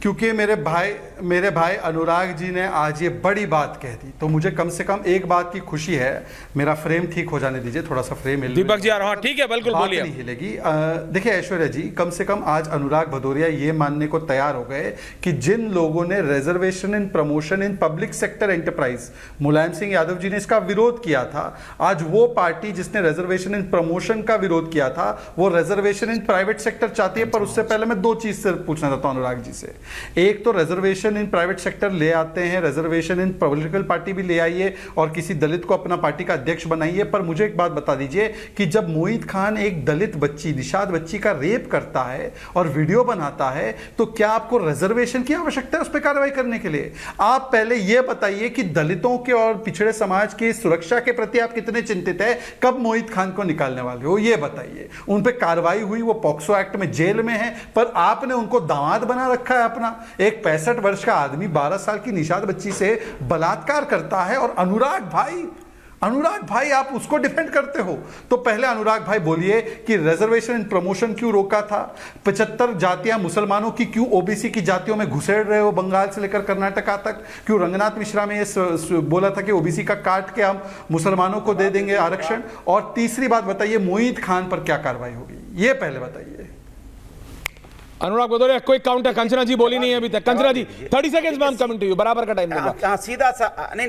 क्योंकि मेरे भाई अनुराग जी ने आज ये बड़ी बात कह दी, तो मुझे कम से कम एक बात की खुशी है। मेरा फ्रेम ठीक हो जाने दीजिए, थोड़ा सा फ्रेम हिल। दीपक जी हाँ ठीक है, बिल्कुल बोलिए। नहीं हिलेगी। देखिए ऐश्वर्या जी, कम से कम आज अनुराग भदौरिया ये मानने को तैयार हो गए कि जिन लोगों ने reservation in promotion in public sector enterprise, Mulayam Singh Yadav ji ने इसका विरोध किया था। आज वो पार्टी जिसने रिजर्वेशन इन प्रमोशन का विरोध किया था, वो रिजर्वेशन इन प्राइवेट सेक्टर चाहती है। पर उससे पहले मैं दो चीज से पूछना चाहता हूं अनुराग जी से। एक तो रिजर्वेशन इन प्राइवेट सेक्टर ले आते हैं, रिजर्वेशन इन पॉलिटिकल पार्टी भी ले आइए और किसी दलित को अपना पार्टी का अध्यक्ष बनाइए। पर मुझे एक बात बता दीजिए कि जब मोहित खान एक दलित बच्ची, निषाद बच्ची का रेप करता है और वीडियो बनाता है, तो क्या आपको रिजर्वेशन की आवश्यकता है उस पर कार्रवाई करने के लिए? आप पहले यह बताइए कि दलितों के और पिछड़े समाज की सुरक्षा के प्रति आप कितने चिंतित है। कब मोहित खान को निकालने वाले हो यह बताइए। उन पर कार्रवाई हुई, वो पॉक्सो एक्ट में जेल में है, पर आपने उनको दामाद बना रखा है अपना। एक 65 वर्ष का आदमी 12 साल की निषाद बच्ची से बलात्कार करता है और अनुराग भाई आप उसको डिफेंड करते हो। तो पहले अनुराग भाई बोलिए कि रिजर्वेशन इन प्रमोशन क्यों रोका था? 75 जातियां मुसलमानों की क्यों ओबीसी की जातियों में घुसेड़ रहे हो, बंगाल से लेकर कर्नाटका तक? क्यों रंगनाथ मिश्रा में ये बोला था कि ओबीसी का काट के हम मुसलमानों को दे देंगे आरक्षण? और तीसरी बात बताइए, मोहित खान पर क्या कार्रवाई होगी, ये पहले बताइए। अनुराग भदौरिया कोई काउंटर, कंचना जी बोली नहीं है अभी तक। कंचना जी 30 सेकंड्स में हम कमिंग टू यू, बराबर का टाइम देगा। सीधा सा नहीं,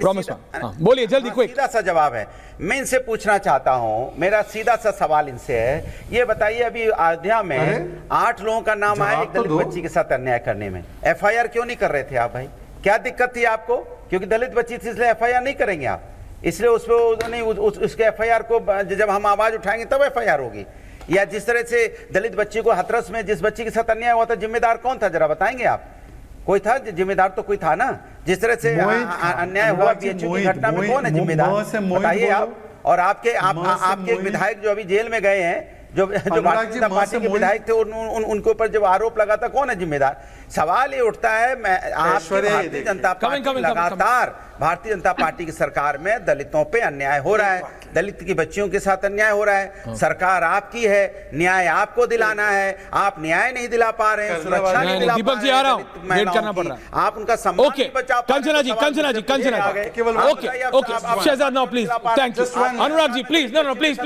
बोलिए जल्दी, कोई सीधा सा जवाब है। मैं इनसे पूछना चाहता हूं, मेरा सीधा सा सवाल इनसे है, ये बताइए अभी अयोध्या में 8 लोगों का नाम आया एक दलित बच्ची के साथ अन्याय करने में। एफआईआर क्यों नहीं कर रहे थे आप भाई? क्या दिक्कत थी आपको? क्योंकि दलित बच्ची थी इसलिए एफआईआर नहीं करेंगे आप, इसलिए उसके एफआईआर को जब हम आवाज उठाएंगे तब एफआईआर होगी। या जिस तरह से दलित बच्ची को हाथरस में जिस बच्ची के साथ अन्याय हुआ था, जिम्मेदार कौन था जरा बताएंगे आप? कोई था जिम्मेदार? तो कोई था ना। जिस तरह से अन्याय हुआ बीएचयू की घटना में, कौन है जिम्मेदार बताइए आप? और आपके विधायक जो अभी जेल में गए हैं, जो भारतीय जनता पार्टी के विधायक थे, उनके ऊपर जब आरोप लगा था, कौन है जिम्मेदार? सवाल ये उठता है, भारतीय जनता पार्टी लगातार भारतीय जनता पार्टी की सरकार में दलितों पे अन्याय हो रहा है, दलित की बच्चियों के साथ अन्याय हो रहा है। सरकार आपकी है, न्याय आपको दिलाना है, आप न्याय नहीं दिला पा रहे हैं, सुरक्षा नहीं दिला पा रहे हैं, वेट करना पड़ रहा है, आप उनका सम्मान नहीं बचा पा रहे हैं। Kanchana ji, okay, Shahzad now please, thank you. Anurag ji please, no please,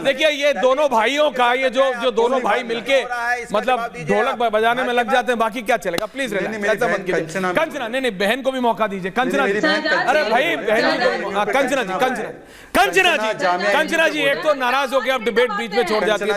देखिए ये दोनों भाइयों का, ये जो दोनों भाई मिलके मतलब ढोलक बजाने में लग जाते हैं, बाकी क्या चलेगा? प्लीज कंचना, नहीं बहन को भी मौका दीजिए। कंचना जी, अरे भाई बहन, कंचना जी एक तो नाराज हो गया, अब डिबेट बीच में छोड़ जाती है।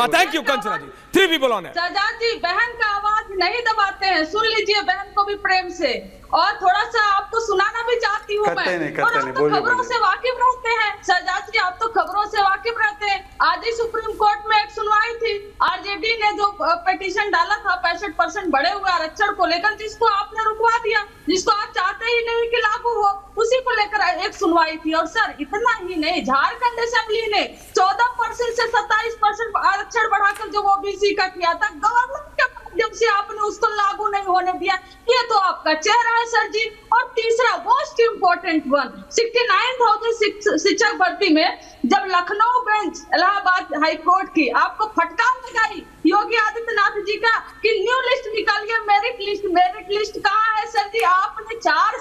Thank you Kanchana ji. 3 people on it। Shahzad ji बहन का आवाज नहीं दबाते हैं, सुन लीजिए बहन को भी प्रेम से। और थोड़ा सा आपको सुनाना भी चाहती हूँ मैं, और आप तो खबरों से वाकिफ रहते हैं शहजाद जी, आप तो खबरों से वाकिफ रहते हैं। आज ही सुप्रीम कोर्ट में एक सुनवाई थी, आरजेडी ने जो पिटीशन डाला था 65% बढ़े हुए आरक्षण को लेकर, जिसको आपने रुकवा दिया, जिसको आप चाहते ही नहीं कि लागू हो, उसी को लेकर एक सुनवाई थी। और सर इतना ही नहीं, झारखंड असेंबली ने 14% से 27% आरक्षण बढ़ाकर जो ओबीसी का किया था, गवर्नमेंट के माध्यम से आपने उसको लागू नहीं होने दिया। ये तो आपका चेहरा है सर जी। और तीसरा मोस्ट इंपोर्टेंट वन, 69,000 शिक्षक भर्ती में जब Lucknow bench Allahabad high court की आपको फटकार लगाई योगी आदित्यनाथ जी का कि न्यू लिस्ट निकालिए, मेरिट लिस्ट कहाँ है सर जी? आपने 4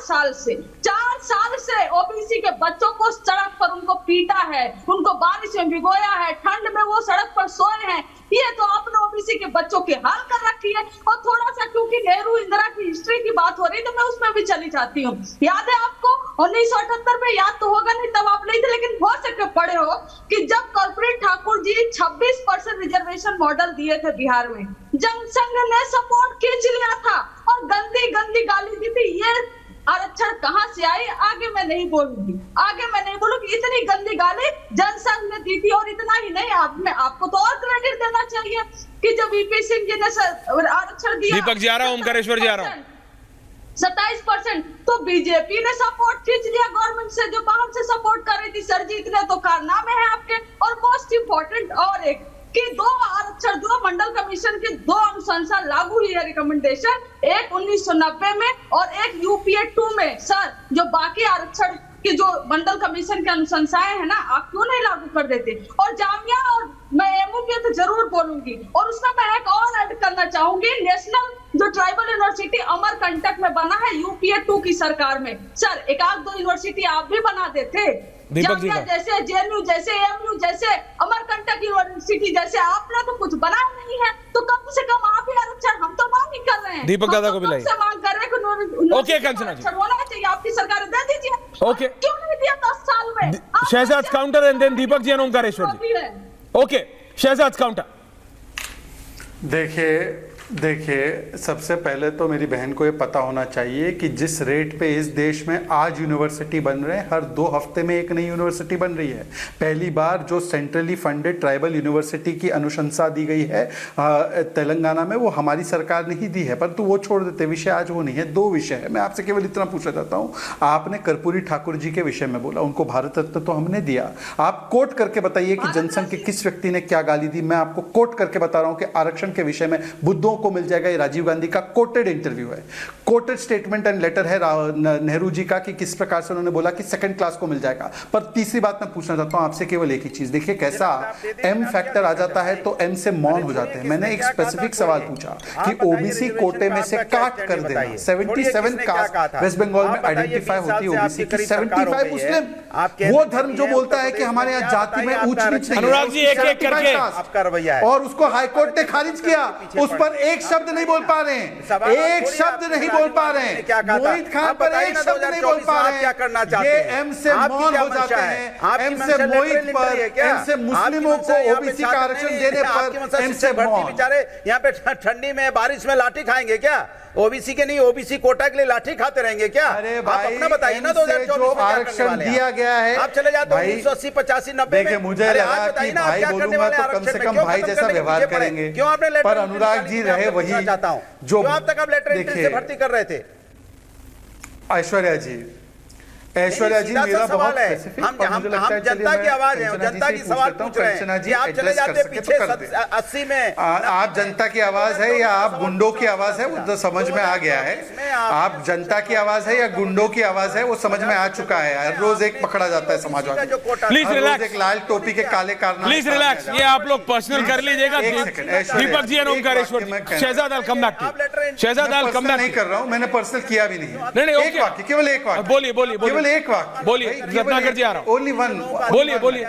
साल से ओबीसी के बच्चों को सड़क पर उनको पीटा है, उनको बारिश में भिगोया है, ठंड में वो सड़क पर सोए हैं। ये तो आपने ओबीसी के बच्चों की हाल कर रखी है। और थोड़ा सा क्योंकि नेहरू इंदिरा की हिस्ट्री की बात हो रही तो मैं उसमें भी चली जाती हूँ। याद है आपको 1978 में? याद तो होगा नहीं, तब आप नहीं थे, लेकिन हो सके पढ़े हो कि जब कर्पूरी ठाकुर जी 26% रिजर्वेशन मॉडल दिए थे बिहार में, जनसंघ ने सपोर्ट खींच लिया था और गंदी गाली दी थी। ये आरक्षण कहां से आई आगे मैं नहीं बोलूंगी, इतनी गंदी गाली जनसंघ ने दी थी। और इतना ही नहीं, आपको तो और क्रेडिट देना चाहिए कि जब वीपी सिंह जी ने आरक्षण दिया, दीपक जी आ रहा हूं, ओमकारेश्वर जी आ रहा हूं, 27%, तो बीजेपी ने सपोर्ट खींच लिया गवर्नमेंट से, जो बाहर से सपोर्ट कर रही थी। सर जी इतने तो कारनामे हैं आपके। और मोस्ट इंपोर्टेंट और एक कि 2 आरक्षण, 2 मंडल कमीशन की 2 अनुशंसा लागू हुई है रिकमेंडेशन, एक 1990 में और एक यूपीए 2 में। सर जो बाकी आरक्षण की जो मंडल कमीशन की अनुशंसाएं है ना, आप क्यों नहीं लागू कर देते? और जामिया, और मैं एमओ पे तो जरूर बोलूंगी, और उसमें मैं एक और ऐड करना चाहूंगी, नेशनल जो ट्राइबल यूनिवर्सिटी अमरकंटक में बना है यूपीए 2 की सरकार में, सर एक आध दो यूनिवर्सिटी आप भी बना देते, जामिया जैसे, जेएनयू जैसे, एएमयू जैसे, अमरकंटक यूनिवर्सिटी जैसे, आपने तो कुछ बनाया नहीं है, तो कम से कम आप ही आरक्षण, हम तो मांग ही कर रहे हैं, दीपक दादा को बुलाइए, मांग कर रहे हैं। ओके कंचना जी, होना चाहिए, आपकी सरकार दे दीजिए, ओके क्यों नहीं दिया 10 साल में? Shahzad counter and then Deepak ji and Omkareshwar ji, okay Shahzad counter. देखिए सबसे पहले तो मेरी बहन को ये पता होना चाहिए कि जिस रेट पे इस देश में आज यूनिवर्सिटी बन रहे हैं, हर 2 हफ्ते में एक नई यूनिवर्सिटी बन रही है। पहली बार जो सेंट्रली फंडेड ट्राइबल यूनिवर्सिटी की अनुशंसा दी गई है तेलंगाना में, वो हमारी सरकार ने ही दी है, परंतु वो छोड़ देते, विषय आज वो नहीं है। 2 विषय है, मैं आपसे केवल इतना पूछना चाहता हूँ। आपने कर्पूरी ठाकुर जी के विषय में बोला, उनको भारत रत्न तो हमने दिया, आप कोट करके बताइए कि जनसंघ के किस व्यक्ति ने क्या गाली दी। मैं आपको कोट करके बता रहा हूँ कि आरक्षण के विषय में बुद्धों को मिल जाएगा, ये राजीव गांधी का कोटेड इंटरव्यू है, कोटेड स्टेटमेंट एंड लेटर है नेहरू जी का कि किस प्रकार से उन्होंने बोला कि सेकंड क्लास को मिल जाएगा। पर तीसरी बात मैं पूछना चाहता हूं आपसे केवल एक ही चीज, देखिए कैसा एम फैक्टर आ जाता है तो एम से मौन हो जाते हैं। मैंने एक स्पेसिफिक सवाल पूछा कि ओबीसी कोटे में से काट कर देना, 77 कास्ट वेस्ट बंगाल में आइडेंटिफाई होती है ओबीसी की, 75 मुस्लिम, वो धर्म जो बोलता है कि हमारे यहाँ जाति में ऊंच नीच नहीं, अनुराग जी एक एक करके आपका रवैया है, और उसको हाईकोर्ट ने खारिज किया, उस पर एक शब्द नहीं बोल पा रहे हैं, एक शब्द नहीं बोल पा रहे हैं, मोहित खान पर एक शब्द नहीं बोल पा रहे हैं। ये एम से मौन हो जाते हैं, एम से मोहित पर, एम से मुस्लिमों को ओबीसी का आरक्षण देने पर एम से मौन। बेचारे यहाँ पे ठंडी में बारिश में लाठी खाएंगे क्या? ओबीसी के नहीं, ओबीसी कोटा के लिए लाठी खाते रहेंगे क्या? अरे भाई, आप अपना बताइए ना, 2024 में आरक्षण दिया गया है, आप चले जाते हो 1980, 85, 90 में। मुझे लगा कि भाई बोलूंगा तो कम से कम भाई जैसा व्यवहार करेंगे, क्यों आपने पर अनुराग जी रहे वही चाहता हूं जो अब तक आप लेटर एंट्री से भर्ती कर रहे थे। ऐश्वर्या जी मेरा बहुत स्पेसिफिक, हम जनता की आवाज है, जनता की सवाल पूछ रहे हैं कि आप चले जाते पीछे 80 में। आप जनता की आवाज है या आप गुंडों की आवाज है, वो तो समझ में आ गया है। आप जनता की आवाज है या गुंडों की आवाज है, वो समझ में आ चुका है। हर रोज एक पकड़ा जाता है समाजवादी, प्लीज रिलैक्स, एक लाल टोपी के काले कारनामे। प्लीज रिलैक्स, ये आप लोग पर्सनल कर लीजिएगा। Deepak ji and Omkareshwar, Shahzad I come back to, Shahzad I come back. नहीं कर रहा हूं, मैंने पर्सनल किया भी नहीं। एक वाक्य, केवल एक वाक्य, बोलिए एक वाक्य बोलिए, रत्नाकर जी आ रहा हूं, ओनली वन, बोलिए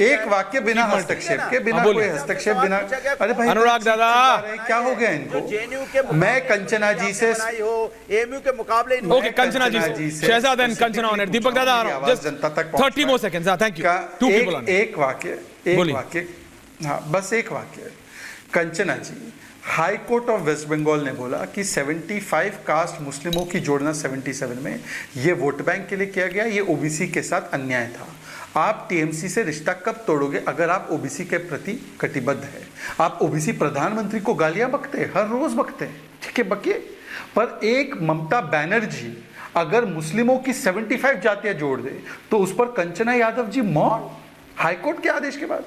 एक वाक्य बिना हस्तक्षेप के, बिना कोई हस्तक्षेप, बिना। अरे भाई अनुराग दादा क्या हो गया इनको? मैं कंचना जी से एमयू के मुकाबले, ओके कंचना जी से, शहजाद एंड कंचना ऑन, दीपक दादा आ रहा हूं, जस्ट जनता तक 30 more seconds. Thank you. 2 people on, एक वाक्य, हाँ बस एक वाक्य। Kanchana ji, high court of West Bengal ने बोला कि 75 कास्ट मुस्लिमों की जोड़ना 77 में, ये वोट बैंक के लिए किया गया, ये ओबीसी के साथ अन्याय था। आप टीएमसी से रिश्ता कब तोड़ोगे अगर आप ओबीसी के प्रति कटिबद्ध है? आप ओबीसी प्रधानमंत्री को गालियां बकते हैं, हर रोज बकते हैं, ठीक है बकिए, पर एक ममता बनर्जी अगर मुस्लिमों की 75 जातियां जोड़ दे तो उस पर कंचना यादव जी मौन, हाईकोर्ट के आदेश के बाद।